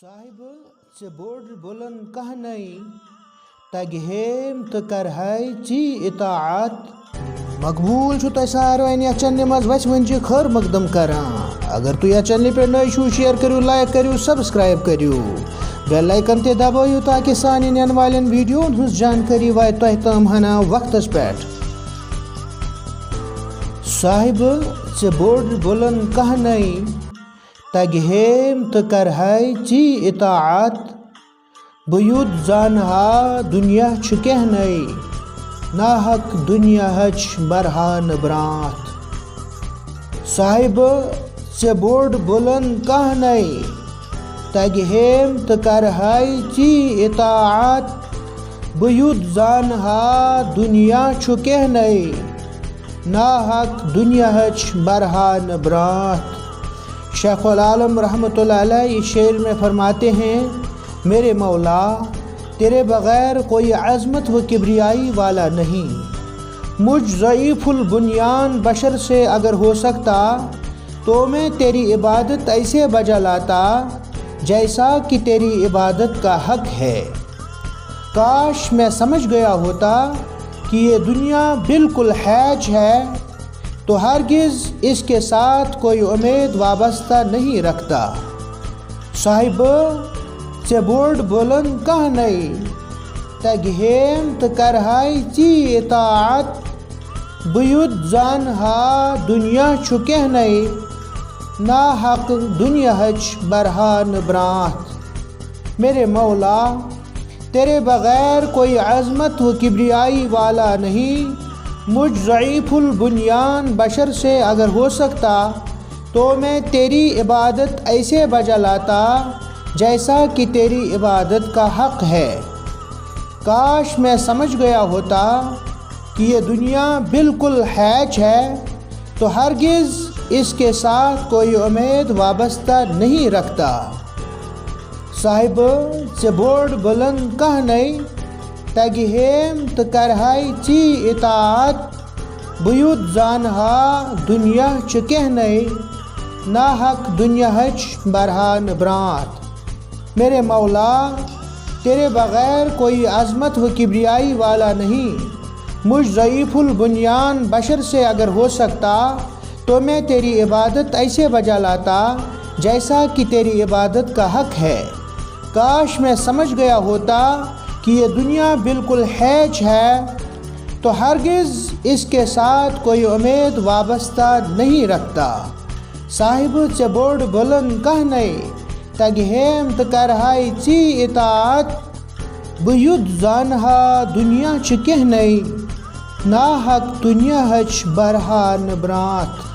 صاحب ژے بوڑ بلند کہنائی تگہیم تو کرہائی چی اطاعت مقبول چھو تہ ساروین یا چینل مز وس ونچ خیر مقدم کران اگر تو یا چینل پہ نئی چھو شیئر کریو لائک کریو سبسکرائب کریو بیل آئیکن تے دبائیو تاکہ سانی نین والن ویڈیو ہنز جانکاری وات تہ تام ہنا وقتس پیٹھ صاحب ژے بوڑ بلند کہنائی تگہیم تو کرہائی چی اطاعت بیود زانہا دنیا چھ کہنائی ناحق دنیا ہچ برہان برانت صاحب ژے بوڑ بلند کہنائی تگہیم تو کرہائی چی اطاعت بیود زانہا دنیا چھ کہنائی ناحق دنیا ہچ برہان برانت شیخ العالم رحمۃ اللہ علیہ اس شعر میں فرماتے ہیں میرے مولا تیرے بغیر کوئی عظمت و کبریائی والا نہیں مجھ ضعیف البنیان بشر سے اگر ہو سکتا تو میں تیری عبادت ایسے بجا لاتا جیسا کہ تیری عبادت کا حق ہے کاش میں سمجھ گیا ہوتا کہ یہ دنیا بالکل ہیچ ہے تو ہرگز اس کے ساتھ کوئی امید وابستہ نہیں رکھتا صاحب ژے بوڑ بلند کہنائی تگہیم تو کرہائی چی اطاعت بیود زانہا دنیا چھ کہنائی ناحق دنیا ہچ برہان برانت میرے مولا تیرے بغیر کوئی عظمت و کبریائی والا نہیں مجھ ضعیف البنیان بشر سے اگر ہو سکتا تو میں تیری عبادت ایسے بجا لاتا جیسا کہ تیری عبادت کا حق ہے کاش میں سمجھ گیا ہوتا کہ یہ دنیا بالکل ہیچ ہے تو ہرگز اس کے ساتھ کوئی امید وابستہ نہیں رکھتا صاحب ژے بوڑ بلند کہنائی تگہیم تو کرہائی چی اطاعت بیود زانہا دنیا چھ کہنائی ناحق دنیا ہچ برہان برانت میرے مولا تیرے بغیر کوئی عظمت و کبریائی والا نہیں مجھ ضعیف البنیان بشر سے اگر ہو سکتا تو میں تیری عبادت ایسے بجا لاتا جیسا کہ تیری عبادت کا حق ہے کاش میں سمجھ گیا ہوتا کہ یہ دنیا بالکل ہیچ ہے تو ہرگز اس کے ساتھ کوئی امید وابستہ نہیں رکھتا صاحب ژے بوڑ بلند کہنائی تگہیم تو کرہائی چی اطاعت بیود زانہا دنیا چھ کہنائی ناحق دنیا ہچ برہان برانت